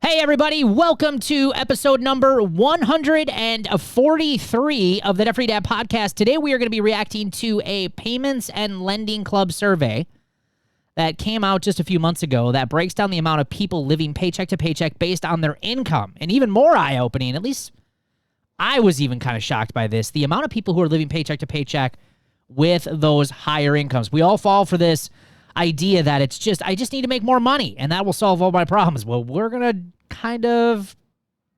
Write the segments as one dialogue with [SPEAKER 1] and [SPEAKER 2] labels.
[SPEAKER 1] Hey, everybody. Welcome to episode number 143 of the Debt Free Dad podcast. Today, we are going to be reacting to a Payments and Lending Club survey that came out just a few months ago that breaks down the amount of people living paycheck to paycheck based on their income. And even more eye-opening, at least I was even kind of shocked by this, the amount of people who are living paycheck to paycheck with those higher incomes. We all fall for this idea that it's just, I just need to make more money and that will solve all my problems. Well, we're going to kind of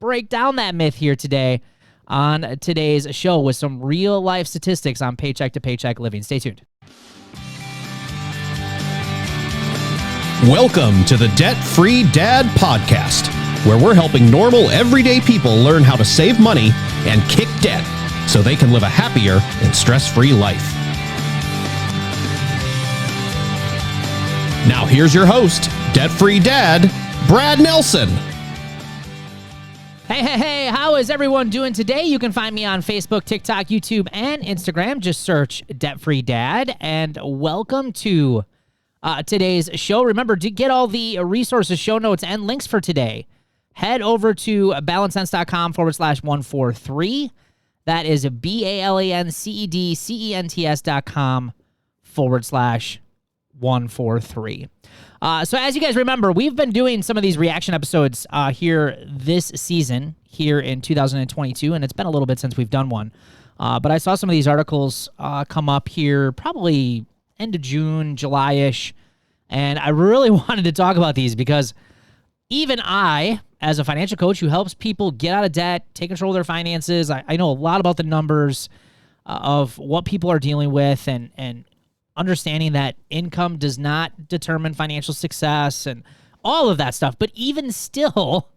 [SPEAKER 1] break down that myth here today on today's show with some real life statistics on paycheck to paycheck living. Stay tuned.
[SPEAKER 2] Welcome to the Debt Free Dad podcast, where we're helping normal, everyday people learn how to save money and kick debt so they can live a happier and stress-free life. Now here's your host, Debt Free Dad, Brad Nelson.
[SPEAKER 1] Hey, how is everyone doing today? You can find me on Facebook, TikTok, YouTube, and Instagram. Just search Debt Free Dad, and welcome to today's show. Remember, to get all the resources, show notes, and links for today, head over to balancedcents.com/143. That is balancedcents.com/143. So as you guys remember, we've been doing some of these reaction episodes here this season, here in 2022, and it's been a little bit since we've done one. But I saw some of these articles come up here probably end of June, July-ish, and I really wanted to talk about these because even I, as a financial coach who helps people get out of debt, take control of their finances, I know a lot about the numbers of what people are dealing with and understanding that income does not determine financial success and all of that stuff. But even still,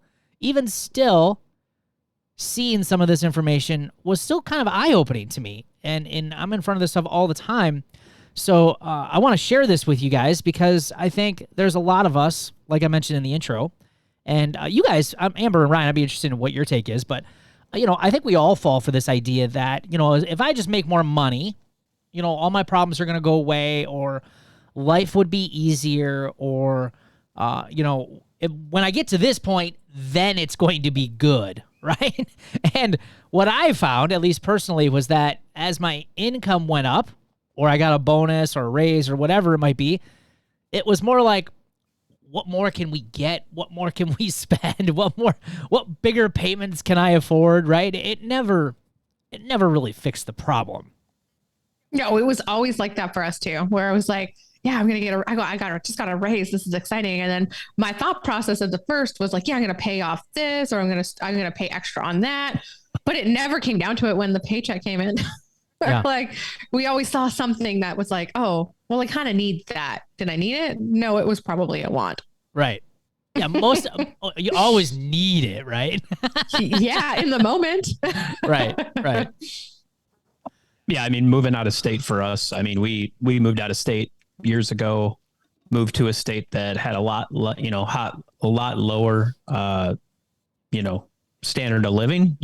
[SPEAKER 1] seeing some of this information was still kind of eye-opening to me. And I'm in front of this stuff all the time. So I want to share this with you guys because I think there's a lot of us, like I mentioned in the intro, and you guys, Amber and Ryan, I'd be interested in what your take is. But, I think we all fall for this idea that, if I just make more money, all my problems are going to go away, or life would be easier, or, when I get to this point, then it's going to be good, right? And what I found, at least personally, was that as my income went up, or I got a bonus or a raise or whatever it might be, it was more like, what more can we get? What more can we spend? What bigger payments can I afford, right? It never really fixed the problem.
[SPEAKER 3] No, it was always like that for us too, where I was like, yeah, I'm going to get just got a raise. This is exciting. And then my thought process at the first was like, yeah, I'm going to pay off this, or I'm going to pay extra on that. But it never came down to it when the paycheck came in. Yeah. Like we always saw something that was like, oh, well, I kind of need that. Did I need it? No, it was probably a want.
[SPEAKER 1] Right. Yeah. You always need it, right?
[SPEAKER 3] Yeah. In the moment.
[SPEAKER 1] Right.
[SPEAKER 4] Yeah, I mean, moving out of state for us, I mean, we moved out of state years ago, moved to a state that had a lot lower, standard of living,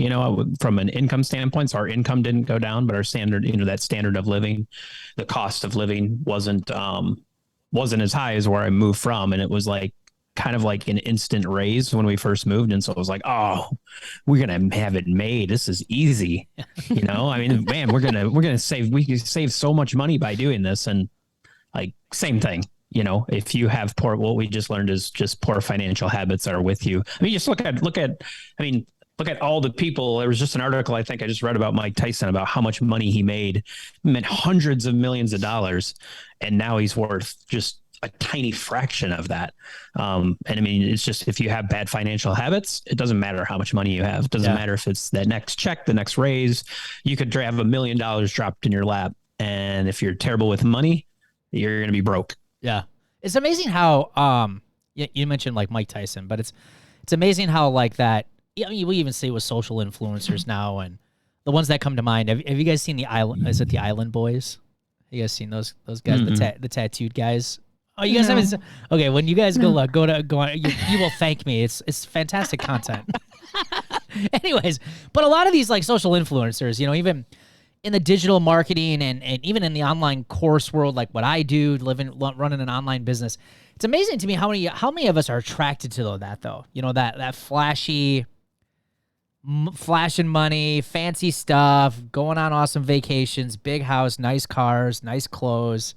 [SPEAKER 4] from an income standpoint. So our income didn't go down, but our standard, that standard of living, the cost of living wasn't as high as where I moved from. And it was like, kind of like an instant raise when we first moved. And so it was like, oh, we're going to have it made. This is easy. I mean, man, we can save so much money by doing this. And like, same thing, if you have what we just learned is just poor financial habits are with you. I mean, just look at all the people. There was just an article I think I just read about Mike Tyson, about how much money he made hundreds of millions of dollars. And now he's worth just a tiny fraction of that. And I mean, it's just, if you have bad financial habits, it doesn't matter how much money you have. It doesn't matter if it's that next check, the next raise. You could have $1 million dropped in your lap. And if you're terrible with money, you're going to be broke.
[SPEAKER 1] Yeah. It's amazing how, you mentioned like Mike Tyson, but it's amazing how like that, we even see it with social influencers now, and the ones that come to mind. Have you guys seen the Island? Is it the Island Boys? You guys seen those guys, the tattooed guys? Oh, you guys haven't. Okay, when you guys go on, you will thank me. It's fantastic content. Anyways, but a lot of these like social influencers, even in the digital marketing and even in the online course world, like what I do, running an online business, It's amazing to me how many of us are attracted to that though. You know, that flashy, flashing money, fancy stuff, going on awesome vacations, big house, nice cars, nice clothes.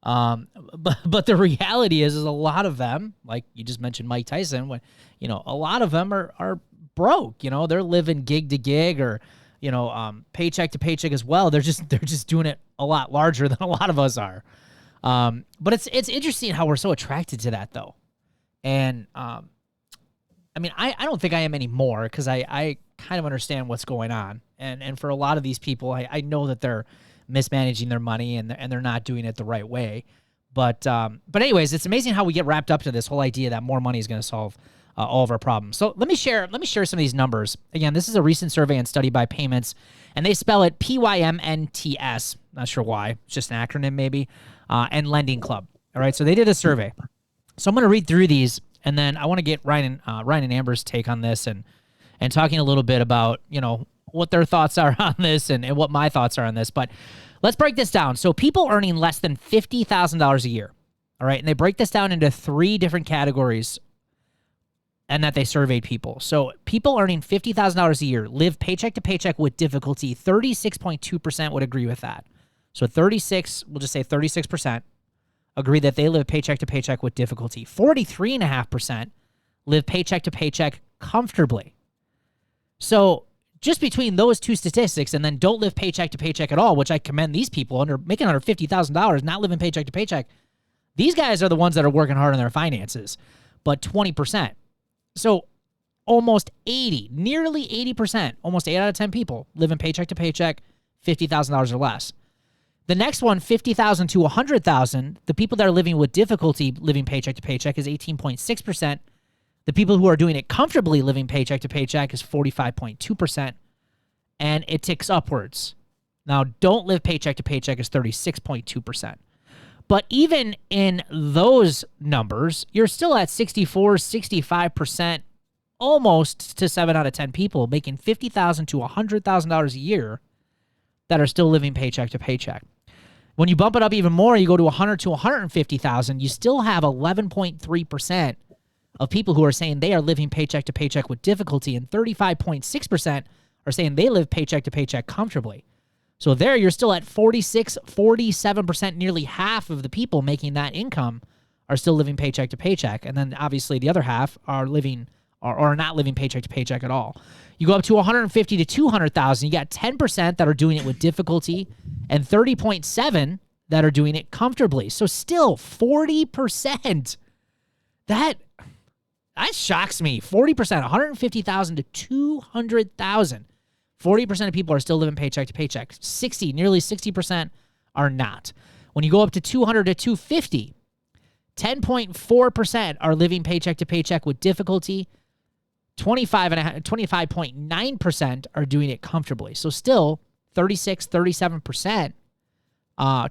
[SPEAKER 1] But the reality is a lot of them, like you just mentioned Mike Tyson, when, you know, a lot of them are broke, you know, they're living gig to gig or, you know, paycheck to paycheck as well. They're just doing it a lot larger than a lot of us are. But it's interesting how we're so attracted to that though. And, I mean, I don't think I am anymore because I kind of understand what's going on. And for a lot of these people, I know that they're mismanaging their money and they're not doing it the right way. But anyways, it's amazing how we get wrapped up to this whole idea that more money is going to solve all of our problems. So let me share some of these numbers. Again, this is a recent survey and study by Payments, and they spell it PYMNTS. Not sure why. It's just an acronym maybe. And Lending Club. All right, so they did a survey. So I'm going to read through these, and then I want to get Ryan and Amber's take on this and talking a little bit about, you know, what their thoughts are on this and what my thoughts are on this. But let's break this down. So people earning less than $50,000 a year, all right, and they break this down into 3 different categories and that they surveyed people. So people earning $50,000 a year live paycheck to paycheck with difficulty. 36.2% would agree with that. So we'll just say 36% agree that they live paycheck to paycheck with difficulty. 43.5% live paycheck to paycheck comfortably. So just between those two statistics and then don't live paycheck to paycheck at all, which I commend these people making under $50,000, not living paycheck to paycheck. These guys are the ones that are working hard on their finances, but 20%. So almost 80, nearly 80%, almost 8 out of 10 people living paycheck to paycheck, $50,000 or less. The next one, 50,000 to 100,000, the people that are living with difficulty living paycheck to paycheck is 18.6%. The people who are doing it comfortably living paycheck to paycheck is 45.2%, and it ticks upwards. Now, don't live paycheck to paycheck is 36.2%. But even in those numbers, you're still at 64, 65%, almost to 7 out of 10 people making $50,000 to $100,000 a year that are still living paycheck to paycheck. When you bump it up even more, you go to 100 to 150,000, you still have 11.3% of people who are saying they are living paycheck to paycheck with difficulty, and 35.6% are saying they live paycheck to paycheck comfortably. So there you're still at 46, 47%, nearly half of the people making that income are still living paycheck to paycheck. And then obviously the other half are living or not living paycheck to paycheck at all. You go up to 150 to 200,000, you got 10% that are doing it with difficulty and 30.7 that are doing it comfortably. So still 40%. That shocks me. 40%, 150,000 to 200,000. 40% of people are still living paycheck to paycheck. Nearly 60% are not. When you go up to 200 to 250, 10.4% are living paycheck to paycheck with difficulty. 25.9% are doing it comfortably. So still 36, 37%,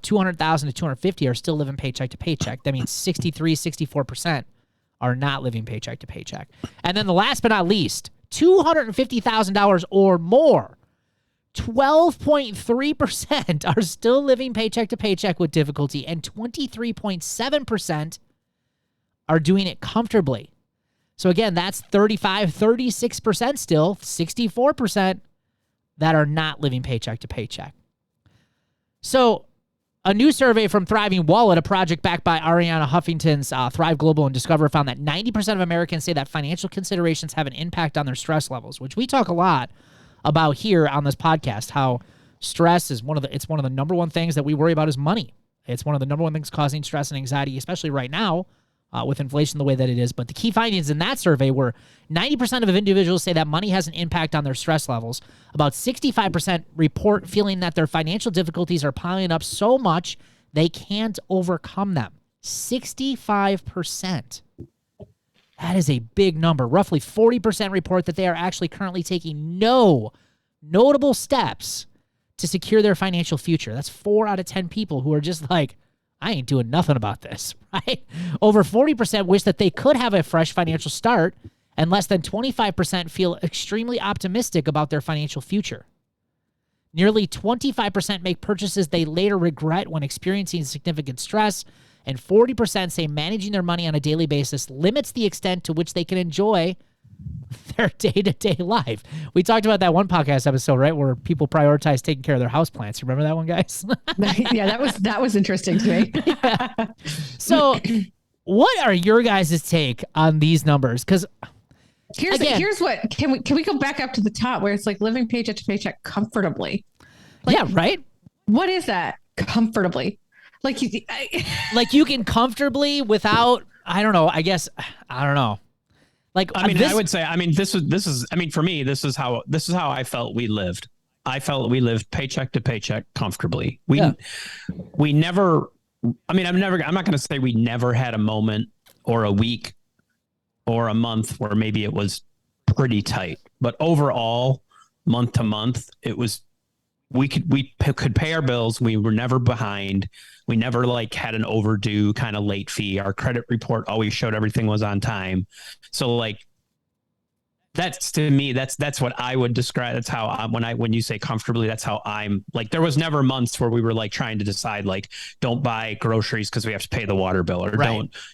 [SPEAKER 1] 200,000 to 250 are still living paycheck to paycheck. That means 63, 64% are not living paycheck to paycheck. And then the last but not least, $250,000 or more, 12.3% are still living paycheck to paycheck with difficulty, and 23.7% are doing it comfortably. So again, that's 35, 36% still, 64% that are not living paycheck to paycheck. So a new survey from Thriving Wallet, a project backed by Ariana Huffington's Thrive Global and Discover, found that 90% of Americans say that financial considerations have an impact on their stress levels, which we talk a lot about here on this podcast, how stress is one of the number one things that we worry about is money. It's one of the number one things causing stress and anxiety, especially right now with inflation the way that it is. But the key findings in that survey were 90% of individuals say that money has an impact on their stress levels. About 65% report feeling that their financial difficulties are piling up so much they can't overcome them. 65%. That is a big number. Roughly 40% report that they are actually currently taking no notable steps to secure their financial future. That's 4 out of 10 people who are just like, I ain't doing nothing about this, right? Over 40% wish that they could have a fresh financial start, and less than 25% feel extremely optimistic about their financial future. Nearly 25% make purchases they later regret when experiencing significant stress, and 40% say managing their money on a daily basis limits the extent to which they can enjoy their day-to-day life. We talked about that one podcast episode, right, where people prioritize taking care of their houseplants. You remember that one, guys?
[SPEAKER 3] Yeah, that was interesting to me.
[SPEAKER 1] Yeah. So what are your guys' take on these numbers? Because
[SPEAKER 3] here's what, can we go back up to the top where it's like living paycheck to paycheck comfortably? Like,
[SPEAKER 1] yeah, right?
[SPEAKER 3] What is that? Comfortably? Like
[SPEAKER 1] you can comfortably without, I don't know. Like,
[SPEAKER 4] I mean, I would say, I mean, this is, I mean, for me, this is how I felt we lived. I felt we lived paycheck to paycheck comfortably. We never, I mean, I'm not going to say we never had a moment or a week or a month where maybe it was pretty tight, but overall, month to month, it was, we could pay our bills. We were never behind. We never like had an overdue kind of late fee. Our credit report always showed everything was on time. So like, that's, to me, that's what I would describe. That's how when you say comfortably, that's how I'm like, there was never months where we were like trying to decide, like, don't buy groceries because we have to pay the water bill, or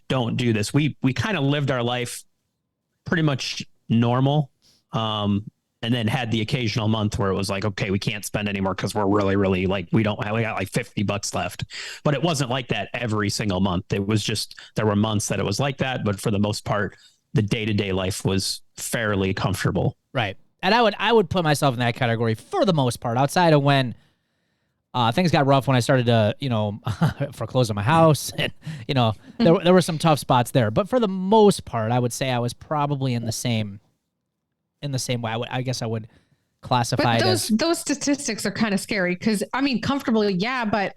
[SPEAKER 4] don't do this. We kind of lived our life pretty much normal. And then had the occasional month where it was like, okay, we can't spend anymore because we're really, really like, we got like $50 left. But it wasn't like that every single month. It was just, there were months that it was like that. But for the most part, the day-to-day life was fairly comfortable.
[SPEAKER 1] Right. And I would put myself in that category for the most part, outside of when things got rough when I started to, foreclose on my house. And, there were some tough spots there. But for the most part, I would say I was probably in the same way. I guess I would classify it as.
[SPEAKER 3] Those statistics are kind of scary because, I mean, comfortably, yeah, but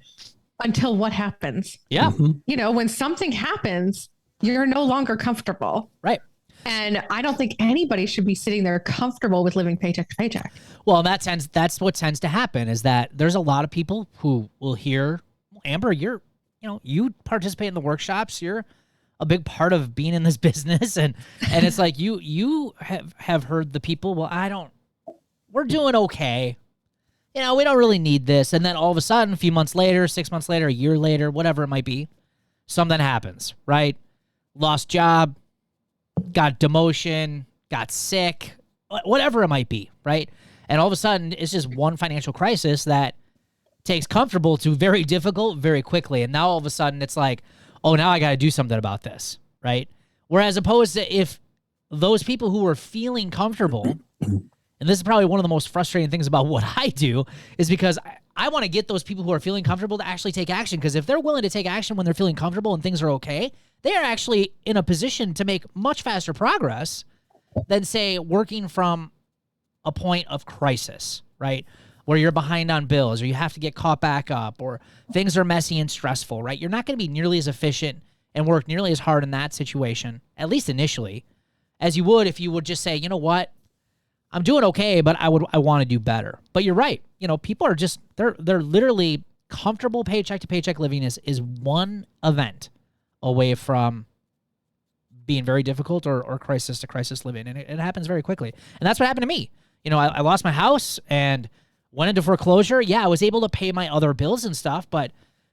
[SPEAKER 3] until what happens?
[SPEAKER 1] Yeah.
[SPEAKER 3] Mm-hmm. When something happens, you're no longer comfortable.
[SPEAKER 1] Right.
[SPEAKER 3] And I don't think anybody should be sitting there comfortable with living paycheck to paycheck.
[SPEAKER 1] Well, that's what tends to happen, is that there's a lot of people who will hear, Amber, you participate in the workshops. You're a big part of being in this business. And it's like, you have heard the people, well, we're doing okay. We don't really need this. And then all of a sudden, a few months later, 6 months later, a year later, whatever it might be, something happens, right? Lost job, got demotion, got sick, whatever it might be, right? And all of a sudden, it's just one financial crisis that takes comfortable to very difficult very quickly. And now all of a sudden, it's like, oh, now I got to do something about this, right? Whereas opposed to if those people who were feeling comfortable, and this is probably one of the most frustrating things about what I do, is because I want to get those people who are feeling comfortable to actually take action. Because if they're willing to take action when they're feeling comfortable and things are okay, they are actually in a position to make much faster progress than, say, working from a point of crisis, right? Where you're behind on bills, or you have to get caught back up, or things are messy and stressful, right? You're not going to be nearly as efficient and work nearly as hard in that situation, at least initially, as you would if you would just say, you know what, I'm doing okay, but I want to do better. But you're right. People are just, they're literally comfortable paycheck to paycheck living is one event away from being very difficult or crisis to crisis living. And it happens very quickly. And that's what happened to me. I lost my house and went into foreclosure. Yeah, I was able to pay my other bills and stuff, but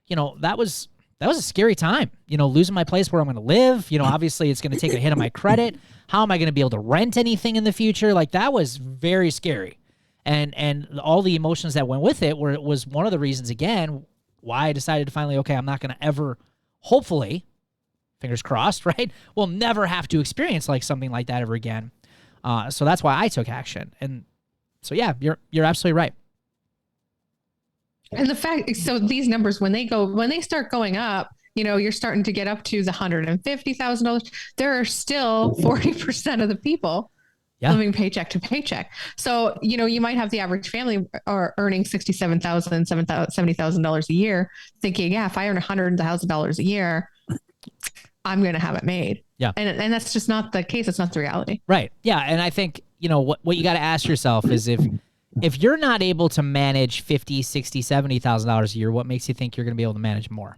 [SPEAKER 1] that was a scary time. Losing my place where I'm going to live. Obviously it's going to take a hit on my credit. How am I going to be able to rent anything in the future? Like, that was very scary, and all the emotions that went with it was one of the reasons, again, why I decided to finally, okay, I'm not going to ever, hopefully, fingers crossed, right? We'll never have to experience like something like that ever again. So that's why I took action. And so, yeah, you're absolutely right.
[SPEAKER 3] And the fact, so these numbers, when they start going up, you're starting to get up to the $150,000. There are still 40% of the people living paycheck to paycheck. So, you might have the average family are earning $67,000, $70,000 a year, thinking, yeah, if I earn $100,000 a year, I'm going to have it made.
[SPEAKER 1] Yeah.
[SPEAKER 3] And that's just not the case. It's not the reality.
[SPEAKER 1] Right. Yeah. And I think, what you got to ask yourself is if you're not able to manage $50,000, $60,000, $70,000 a year, what makes you think you're going to be able to manage more?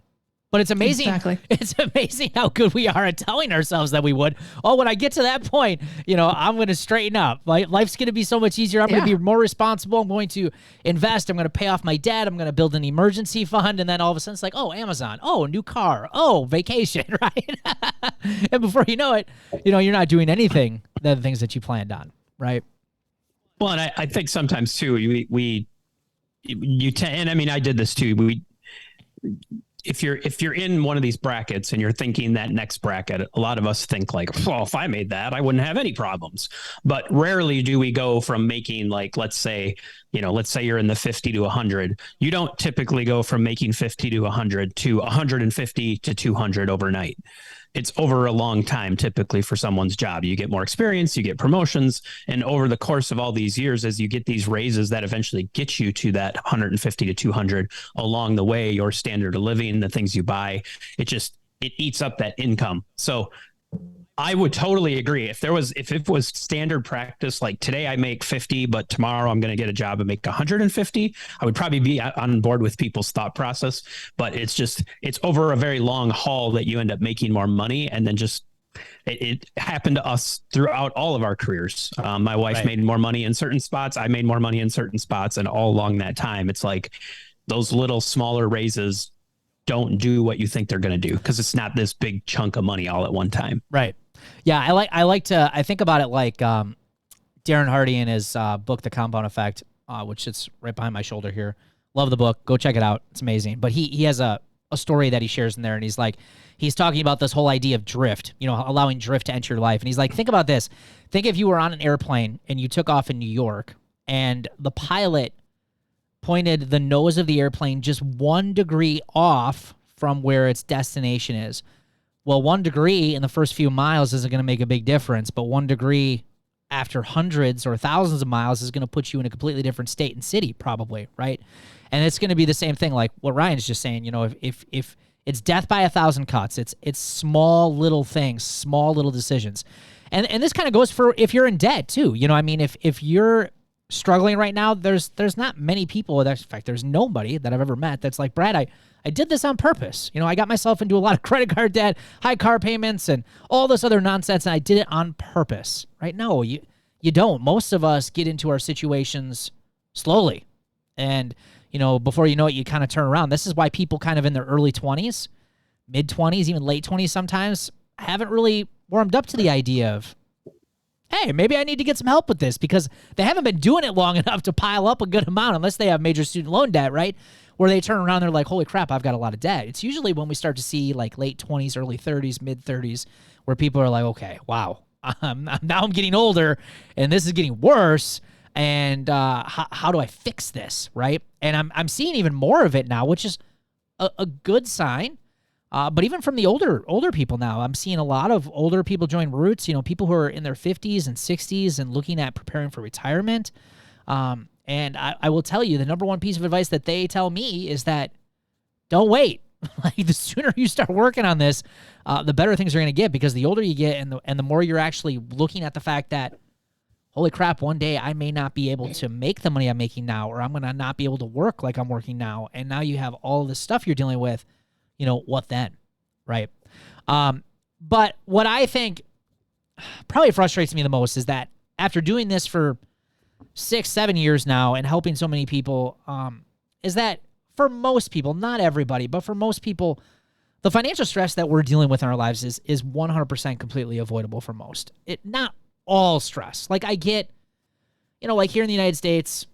[SPEAKER 1] But it's amazing.
[SPEAKER 3] Exactly.
[SPEAKER 1] It's amazing how good we are at telling ourselves that we would. Oh, when I get to that point, I'm going to straighten up. Life's going to be so much easier. I'm going to be more responsible. I'm going to invest. I'm going to pay off my debt. I'm going to build an emergency fund. And then all of a sudden it's like, oh, Amazon. Oh, new car. Oh, vacation, right? And before you know it, you're not doing anything, the things that you planned on, right?
[SPEAKER 4] Well, and I think sometimes too, and I mean, I did this too. If you're in one of these brackets and you're thinking that next bracket, a lot of us think like, well, if I made that, I wouldn't have any problems. But rarely do we go from making, like, let's say you're in the 50 to 100. You don't typically go from making 50 to 100 to 150 to 200 overnight. It's over a long time, typically, for someone's job. You get more experience, you get promotions, and over the course of all these years, as you get these raises that eventually get you to that 150 to 200 along the way, your standard of living, the things you buy, it eats up that income. So I would totally agree. If it was standard practice, like today I make 50, but tomorrow I'm going to get a job and make 150, I would probably be on board with people's thought process. But it's over a very long haul that you end up making more money. And then it happened to us throughout all of our careers. My wife made more money in certain spots. I made more money in certain spots. And all along that time, it's like those little smaller raises don't do what you think they're going to do, because it's not this big chunk of money all at one time.
[SPEAKER 1] Right. Yeah, I think about it like Darren Hardy in his book, The Compound Effect, which sits right behind my shoulder here. Love the book. Go check it out. It's amazing. But he has a story that he shares in there, and he's talking about this whole idea of drift, allowing drift to enter your life. And he's like, think about this. Think if you were on an airplane and you took off in New York and the pilot pointed the nose of the airplane just 1 degree off from where its destination is. Well, 1 degree in the first few miles isn't going to make a big difference, but 1 degree after hundreds or thousands of miles is going to put you in a completely different state and city, probably, right? And it's going to be the same thing, like what Ryan's just saying. If it's death by 1,000 cuts, it's small little things, small little decisions, and this kind of goes for if you're in debt too. If you're struggling right now, there's not many people. In fact, there's nobody that I've ever met that's like, Brad, I did this on purpose. I got myself into a lot of credit card debt, high car payments, and all this other nonsense, and I did it on purpose, right? No, you don't. Most of us get into our situations slowly, and before you know it, you kind of turn around. This is why people kind of in their early 20s, mid 20s, even late 20s sometimes haven't really warmed up to the idea of, hey, maybe I need to get some help with this, because they haven't been doing it long enough to pile up a good amount, unless they have major student loan debt, right? Where they turn around, they're like, holy crap, I've got a lot of debt. It's usually when we start to see like late 20s, early 30s, mid 30s, where people are like, okay, wow, now I'm getting older and this is getting worse. And how do I fix this, right? And I'm seeing even more of it now, which is a good sign. But even from the older people now, I'm seeing a lot of older people join Roots, people who are in their 50s and 60s and looking at preparing for retirement. And I will tell you, the number one piece of advice that they tell me is that don't wait. Like, the sooner you start working on this, the better things are going to get, because the older you get and the more you're actually looking at the fact that, holy crap, one day I may not be able to make the money I'm making now, or I'm going to not be able to work like I'm working now. And now you have all this stuff you're dealing with, what then? Right. But what I think probably frustrates me the most is that after doing this for 6-7 years now and helping so many people, is that for most people, not everybody, but for most people, the financial stress that we're dealing with in our lives is 100% completely avoidable for most. Not all stress. Like, I get, like here in the United States,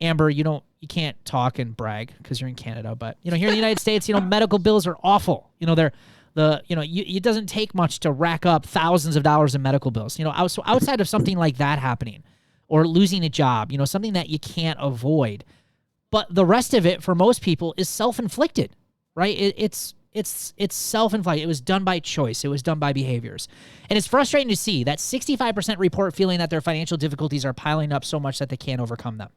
[SPEAKER 1] Amber, you can't talk and brag because you're in Canada, but here in the United States, medical bills are awful. It doesn't take much to rack up thousands of dollars in medical bills. Outside of something like that happening, or losing a job, something that you can't avoid. But the rest of it, for most people, is self-inflicted, right? It's self-inflicted. It was done by choice. It was done by behaviors. And it's frustrating to see that 65% report feeling that their financial difficulties are piling up so much that they can't overcome them.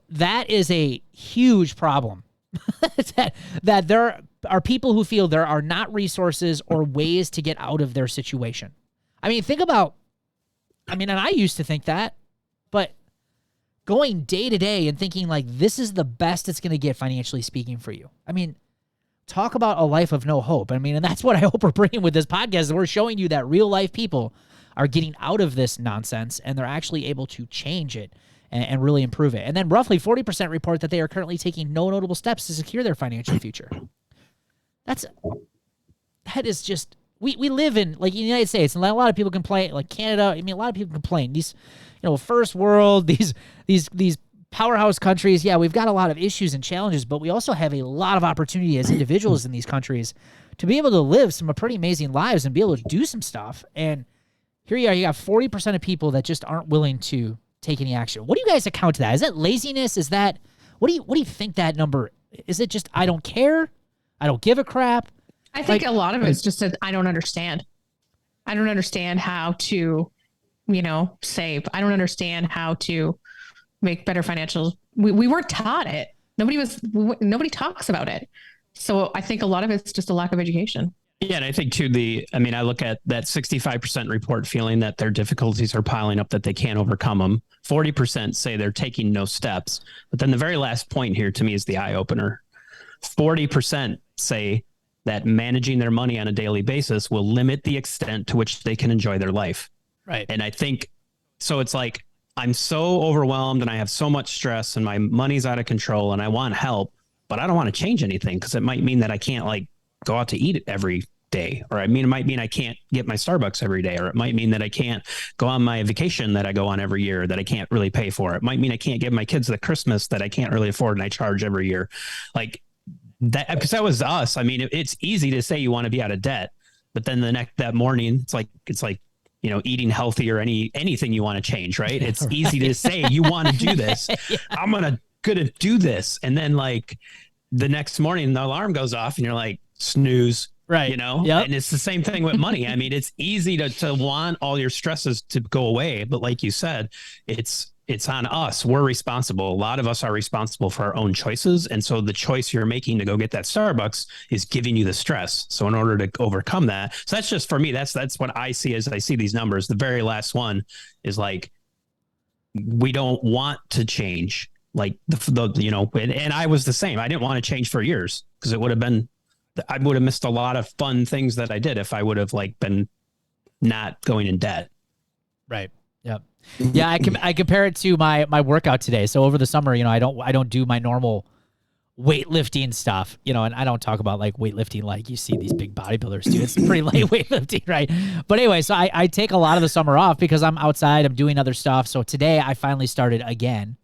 [SPEAKER 1] That is a huge problem. that there are people who feel there are not resources or ways to get out of their situation. Think about, and I used to think that, but going day to day and thinking like, this is the best it's going to get financially speaking for you. talk about a life of no hope. I mean, and that's what I hope we're bringing with this podcast, is we're showing you that real life people are getting out of this nonsense and they're actually able to change it and really improve it. And then roughly 40% report that they are currently taking no notable steps to secure their financial future. That is just, we live in, like, in the United States, and a lot of people complain, like Canada, I mean, a lot of people complain, these, first world, these powerhouse countries, yeah, we've got a lot of issues and challenges, but we also have a lot of opportunity as individuals in these countries to be able to live some pretty amazing lives and be able to do some stuff. And here you are, you got 40% of people that just aren't willing to take any action. What do you guys account to that? Is that laziness? Is that, what do you think that number, is it just, I don't care? I don't give a crap?
[SPEAKER 3] I think a lot of it's just that I don't understand. I don't understand how to, save. I don't understand how to make better financial. We weren't taught it. Nobody talks about it. So I think a lot of it's just a lack of education.
[SPEAKER 4] Yeah. And I think too, I look at that 65% report feeling that their difficulties are piling up, that they can't overcome them. 40% say they're taking no steps. But then the very last point here to me is the eye opener. 40% say that managing their money on a daily basis will limit the extent to which they can enjoy their life.
[SPEAKER 1] Right.
[SPEAKER 4] And I think, so it's like, I'm so overwhelmed and I have so much stress and my money's out of control and I want help, but I don't want to change anything because it might mean that I can't like go out to eat every day. Or it might mean I can't get my Starbucks every day. Or it might mean that I can't go on my vacation that I go on every year that I can't really pay for. It might mean I can't give my kids the Christmas that I can't really afford and I charge every year. Like that, because that was us. I mean, it's easy to say you want to be out of debt, but then that morning, it's like, eating healthy or anything you want to change, right? It's right. Easy to say you want to do this. Yeah. I'm gonna do this. And then like the next morning the alarm goes off and you're like, snooze,
[SPEAKER 1] right?
[SPEAKER 4] Yep. And it's the same thing with money. I mean, it's easy to want all your stresses to go away. But like you said, it's on us. We're responsible. A lot of us are responsible for our own choices. And so the choice you're making to go get that Starbucks is giving you the stress. So in order to overcome that, so that's just for me, that's what I see as I see these numbers. The very last one is like, we don't want to change. Like and I was the same. I didn't want to change for years because I would have missed a lot of fun things that I did if I would have like been not going in debt.
[SPEAKER 1] Right. Yep. Yeah, I compare it to my workout today. So over the summer, I don't do my normal weightlifting stuff, and I don't talk about like weightlifting like you see these big bodybuilders do. It's pretty light weightlifting, right? But anyway, so I take a lot of the summer off because I'm outside, I'm doing other stuff. So today I finally started again.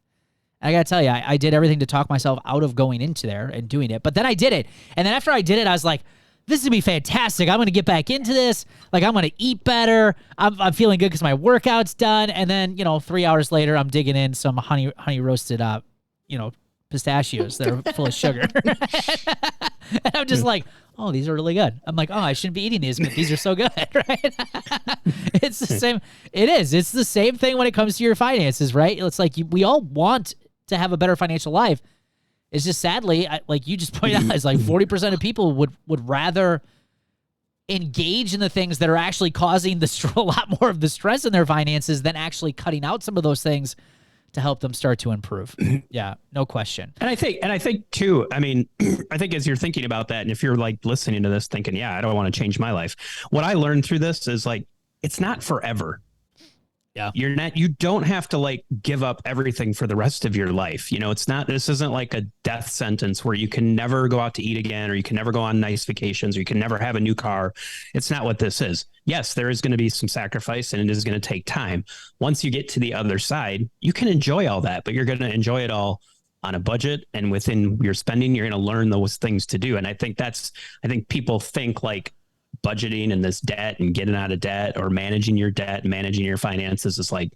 [SPEAKER 1] I got to tell you, I did everything to talk myself out of going into there and doing it. But then I did it. And then after I did it, I was like, this is going to be fantastic. I'm going to get back into this. Like, I'm going to eat better. I'm feeling good because my workout's done. And then, 3 hours later, I'm digging in some honey roasted, pistachios that are full of sugar. And I'm just like, oh, these are really good. I'm like, oh, I shouldn't be eating these, but these are so good, right? It's the same. It is. It's the same thing when it comes to your finances, right? It's like we all want to have a better financial life. It's just sadly, like you just pointed out, it's like 40% of people would rather engage in the things that are actually causing a lot more of the stress in their finances than actually cutting out some of those things to help them start to improve. Yeah, no question.
[SPEAKER 4] And I think too, I mean, I think as you're thinking about that, and if you're like listening to this thinking, yeah, I don't want to change my life. What I learned through this is like, it's not forever. Yeah. You don't have to like give up everything for the rest of your life. This isn't like a death sentence where you can never go out to eat again, or you can never go on nice vacations, or you can never have a new car. It's not what this is. Yes, there is going to be some sacrifice and it is going to take time. Once you get to the other side, you can enjoy all that, but you're going to enjoy it all on a budget, and within your spending, you're going to learn those things to do. And I think people think like budgeting and this debt and getting out of debt or managing your debt and managing your finances is like,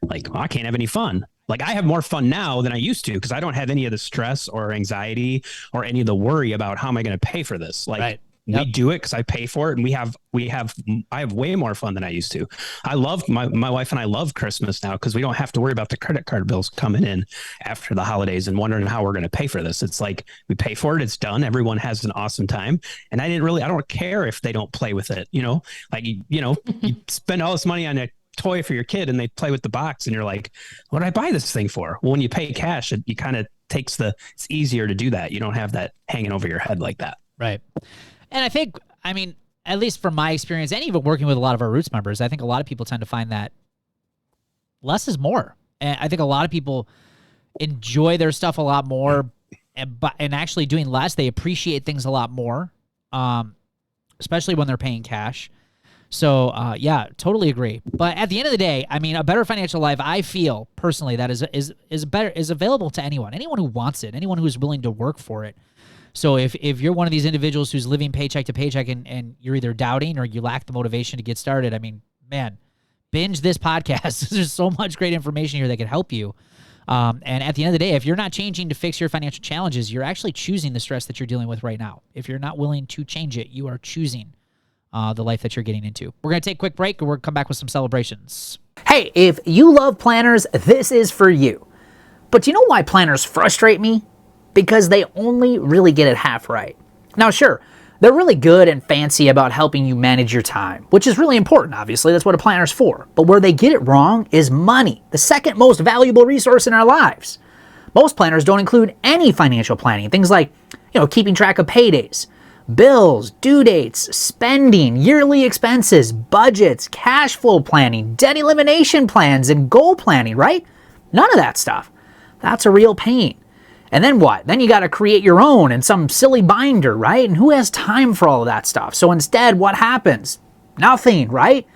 [SPEAKER 4] oh, I can't have any fun. Like I have more fun now than I used to because I don't have any of the stress or anxiety or any of the worry about how am I going to pay for this. Like right. Yep. We do it because I pay for it, and I have way more fun than I used to. I love my wife and I love Christmas now because we don't have to worry about the credit card bills coming in after the holidays and wondering how we're going to pay for this. It's like we pay for it, it's done. Everyone has an awesome time, and I don't care if they don't play with it. You spend all this money on a toy for your kid and they play with the box, and you're like, what did I buy this thing for? Well, when you pay cash, you kind of it's easier to do that. You don't have that hanging over your head like that.
[SPEAKER 1] Right. And I think, I mean, at least from my experience and even working with a lot of our Roots members, I think a lot of people tend to find that less is more. And I think a lot of people enjoy their stuff a lot more, and actually doing less, they appreciate things a lot more, especially when they're paying cash. So, yeah, totally agree. But at the end of the day, I mean, a better financial life, I feel personally that is available to anyone who wants it, anyone who's willing to work for it. So if you're one of these individuals who's living paycheck to paycheck and you're either doubting or you lack the motivation to get started, I mean, man, binge this podcast. There's so much great information here that can help you. And at the end of the day, if you're not changing to fix your financial challenges, you're actually choosing the stress that you're dealing with right now. If you're not willing to change it, you are choosing the life that you're getting into. We're going to take a quick break, and we're going to come back with some celebrations.
[SPEAKER 5] Hey, if you love planners, this is for you. But you know why planners frustrate me? Because they only really get it half right. Now, sure, they're really good and fancy about helping you manage your time, which is really important, obviously. That's what a planner's for. But where they get it wrong is money, the second most valuable resource in our lives. Most planners don't include any financial planning, things like, keeping track of paydays, bills, due dates, spending, yearly expenses, budgets, cash flow planning, debt elimination plans, and goal planning, right? None of that stuff. That's a real pain. And then what? Then you got to create your own in some silly binder, right? And who has time for all of that stuff? So instead, what happens? Nothing, right?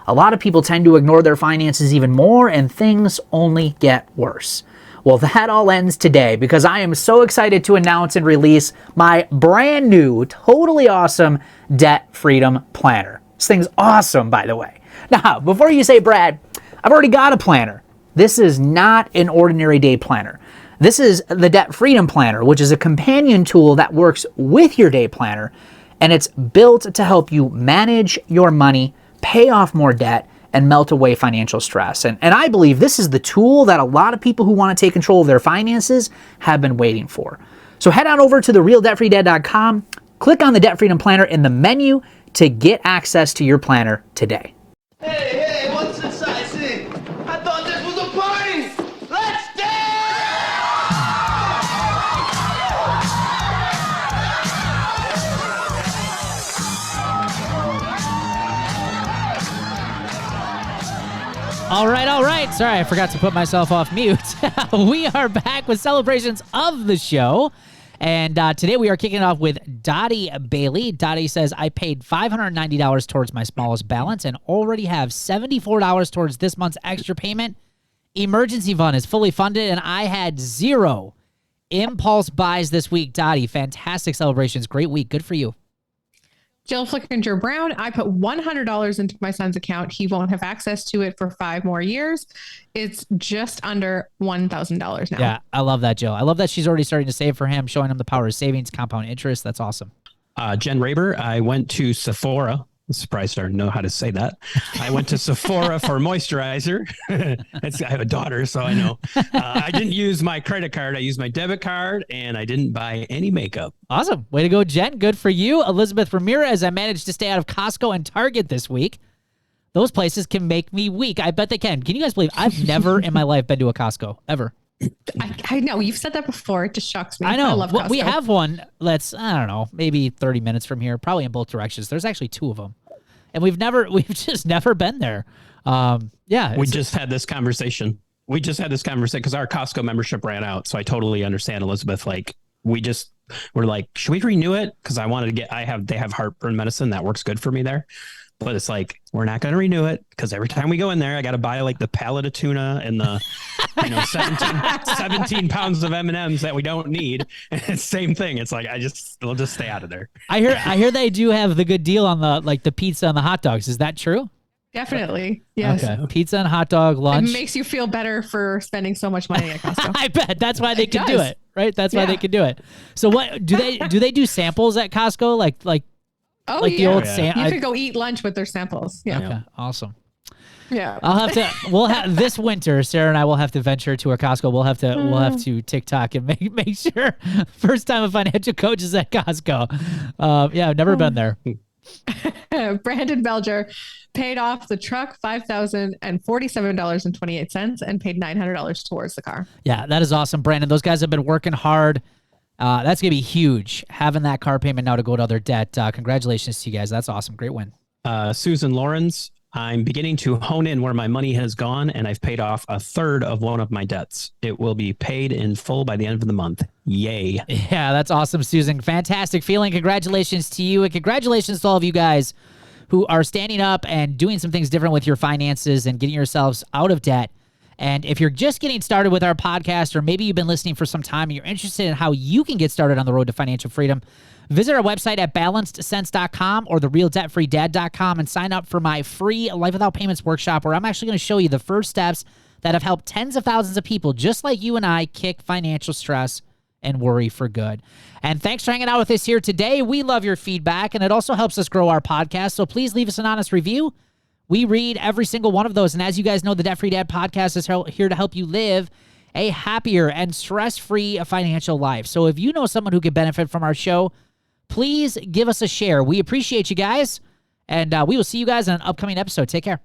[SPEAKER 5] A lot of people tend to ignore their finances even more, and things only get worse. Well, that all ends today because I am so excited to announce and release my brand new, totally awesome Debt Freedom Planner. This thing's awesome, by the way. Now, before you say, Brad, I've already got a planner. This is not an ordinary day planner. This is the Debt Freedom Planner, which is a companion tool that works with your day planner, and it's built to help you manage your money, pay off more debt, and melt away financial stress. And I believe this is the tool that a lot of people who want to take control of their finances have been waiting for. So head on over to therealdebtfreedad.com, click on the Debt Freedom Planner in the menu to get access to your planner today.
[SPEAKER 6] Hey, what's this I see? I thought this was a party! Let's
[SPEAKER 1] All right. Sorry, I forgot to put myself off mute. We are back with celebrations of the show. And today we are kicking it off with Dottie Bailey. Dottie says, I paid $590 towards my smallest balance and already have $74 towards this month's extra payment. Emergency fund is fully funded, and I had 0 impulse buys this week. Dottie, fantastic celebrations. Great week. Good for you.
[SPEAKER 3] Jill Flickinger Brown, I put $100 into my son's account. He won't have access to it for 5 more years. It's just under $1,000 now.
[SPEAKER 1] Yeah, I love that, Jill. I love that she's already starting to save for him, showing him the power of savings, compound interest. That's awesome.
[SPEAKER 4] Jen Raber, I went to Sephora. I'm surprised I know how to say that. I went to Sephora for moisturizer. I have a daughter, so I know. I didn't use my credit card. I used my debit card, and I didn't buy any makeup.
[SPEAKER 1] Awesome. Way to go, Jen. Good for you. Elizabeth Ramirez, I managed to stay out of Costco and Target this week. Those places can make me weak. I bet they can. Can you guys believe I've never in my life been to a Costco, ever?
[SPEAKER 3] I know. You've said that before. It just shocks me.
[SPEAKER 1] I know.
[SPEAKER 3] I love Costco.
[SPEAKER 1] We have one that's, I don't know, maybe 30 minutes from here, probably in both directions. There's actually 2 of them. And we've just never been there. Yeah.
[SPEAKER 4] We just had this conversation because our Costco membership ran out. So I totally understand, Elizabeth. Like we're like, should we renew it? Because I wanted to they have heartburn medicine that works good for me there. But it's like, we're not going to renew it because every time we go in there, I got to buy like the pallet of tuna and the 17 pounds of M&Ms that we don't need. And it's same thing. It's like, we'll just stay out of there.
[SPEAKER 1] I hear they do have the good deal on the pizza and the hot dogs. Is that true?
[SPEAKER 3] Definitely. Yes.
[SPEAKER 1] Okay. Pizza and hot dog lunch.
[SPEAKER 3] It makes you feel better for spending so much money at Costco.
[SPEAKER 1] I bet that's why they can do it, right? That's why they can do it. So what do they do samples at Costco? Like the old
[SPEAKER 3] you could go eat lunch with their samples. Yeah.
[SPEAKER 1] Okay. Awesome.
[SPEAKER 3] Yeah.
[SPEAKER 1] We'll have this winter, Sarah and I will have to venture to a Costco. We'll have to TikTok and make sure first time a financial coach is at Costco. Yeah, I've never been there.
[SPEAKER 3] Brandon Belger paid off the truck $5,047.28 and paid $900 towards the car.
[SPEAKER 1] Yeah, that is awesome, Brandon. Those guys have been working hard. That's going to be huge, having that car payment now to go to other debt. Congratulations to you guys. That's awesome. Great win.
[SPEAKER 4] Susan Lawrence, I'm beginning to hone in where my money has gone, and I've paid off a third of one of my debts. It will be paid in full by the end of the month. Yay.
[SPEAKER 1] Yeah, that's awesome, Susan. Fantastic feeling. Congratulations to you, and congratulations to all of you guys who are standing up and doing some things different with your finances and getting yourselves out of debt. And if you're just getting started with our podcast, or maybe you've been listening for some time and you're interested in how you can get started on the road to financial freedom, visit our website at balancedcents.com or therealdebtfreedad.com and sign up for my free Life Without Payments workshop, where I'm actually going to show you the first steps that have helped tens of thousands of people just like you and I kick financial stress and worry for good. And thanks for hanging out with us here today. We love your feedback, and it also helps us grow our podcast. So please leave us an honest review. We read every single one of those. And as you guys know, the Debt Free Dad podcast is here to help you live a happier and stress-free financial life. So if you know someone who could benefit from our show, please give us a share. We appreciate you guys, and we will see you guys in an upcoming episode. Take care.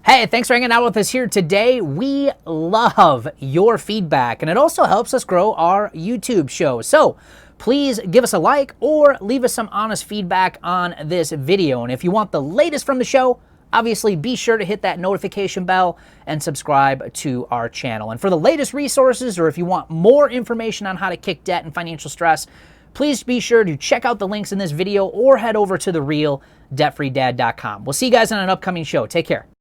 [SPEAKER 5] Hey, thanks for hanging out with us here today. We love your feedback, and it also helps us grow our YouTube show. So please give us a like or leave us some honest feedback on this video. And if you want the latest from the show, obviously be sure to hit that notification bell and subscribe to our channel. And for the latest resources, or if you want more information on how to kick debt and financial stress, please be sure to check out the links in this video or head over to therealdebtfreedad.com. We'll see you guys on an upcoming show. Take care.